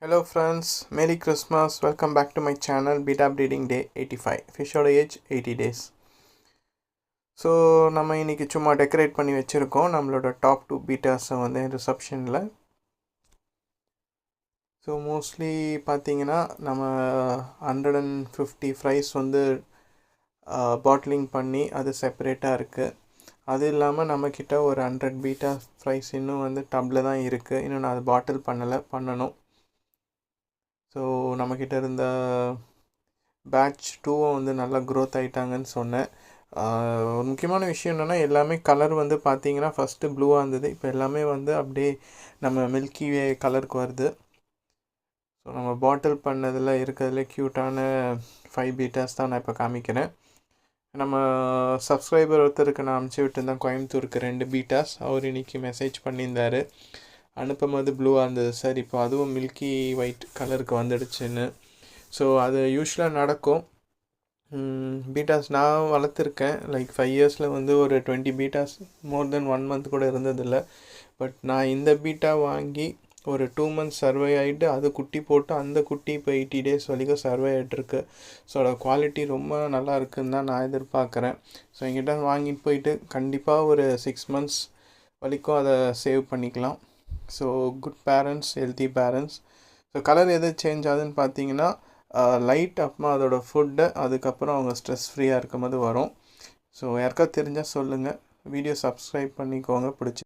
Hello friends, Merry Christmas. Welcome back to my channel Beta Breeding Day 85. Fishoட age 80 days. So நம்ம இன்றைக்கி சும்மா decorate பண்ணி வச்சுருக்கோம் நம்மளோட டாப் 2 பீட்டாஸை வந்து ரிசப்ஷனில். ஸோ மோஸ்ட்லி பார்த்தீங்கன்னா நம்ம 150 ஃப்ரைஸ் வந்து பாட்டிலிங் பண்ணி அது செப்பரேட்டாக இருக்குது. அது இல்லாமல் நம்மக்கிட்ட ஒரு 100 பீட்டா ஃப்ரைஸ் இன்னும் வந்து டப்பில் தான் இருக்குது. இன்னும் நான் அது பாட்டில் பண்ணணும். ஸோ நம்மக்கிட்ட இருந்த பேட்ச் 2 வந்து நல்லா க்ரோத் ஆகிட்டாங்கன்னு சொன்னேன். ஒரு முக்கியமான விஷயம் என்னென்னா எல்லாமே கலர் வந்து பார்த்திங்கன்னா ஃபஸ்ட்டு ப்ளூவாக இருந்தது, இப்போ எல்லாமே வந்து அப்படியே நம்ம மில்கி வே கலருக்கு வருது. ஸோ நம்ம பாட்டில் பண்ணதில் இருக்கிறதுல க்யூட்டான 5 பீட்டாஸ் தான் நான் இப்போ காமிக்கிறேன். நம்ம சப்ஸ்கிரைபர் ஒருத்தருக்கு நான் அனுப்பிச்சி விட்டுருந்தேன் கோயம்புத்தூருக்கு 2 பீட்டாஸ். அவர் இன்றைக்கி மெசேஜ் பண்ணியிருந்தார், அனுப்பும்போது ப்ளூவாக இருந்தது சார், இப்போ அதுவும் மில்கி ஒயிட் கலருக்கு வந்துடுச்சுன்னு. ஸோ அது யூஸ்வலாக நடக்கும். பீட்டாஸ் நான் வளர்த்துருக்கேன், லைக் 5 இயர்ஸில் வந்து ஒரு 20 பீட்டாஸ் மோர் தென் 1 மந்த் கூட இருந்ததில்லை. பட் நான் இந்த பீட்டா வாங்கி ஒரு 2 மந்த்ஸ் சர்வே ஆகிட்டு அது குட்டி போட்டு அந்த குட்டி இப்போ 80 டேஸ் வரைக்கும் சர்வே ஆகிட்டுருக்கு. ஸோ அதோட குவாலிட்டி ரொம்ப நல்லா இருக்குதுன்னு தான் நான் எதிர்பார்க்குறேன். ஸோ எங்கிட்ட வாங்கிட்டு போயிட்டு கண்டிப்பாக ஒரு 6 மந்த்ஸ் வரைக்கும் அதை சேவ் பண்ணிக்கலாம். So good parents, healthy parents. So colour எது சேஞ்ச் ஆகுதுன்னு பார்த்தீங்கன்னா லைட், அப்புறமா அதோட ஃபுட்டு, அதுக்கப்புறம் அவங்க ஸ்ட்ரெஸ் ஃப்ரீயாக இருக்கும்போது வரும். ஸோ யாருக்கா தெரிஞ்சால் சொல்லுங்கள். வீடியோ சப்ஸ்கிரைப் பண்ணிக்கோங்க பிடிச்சி.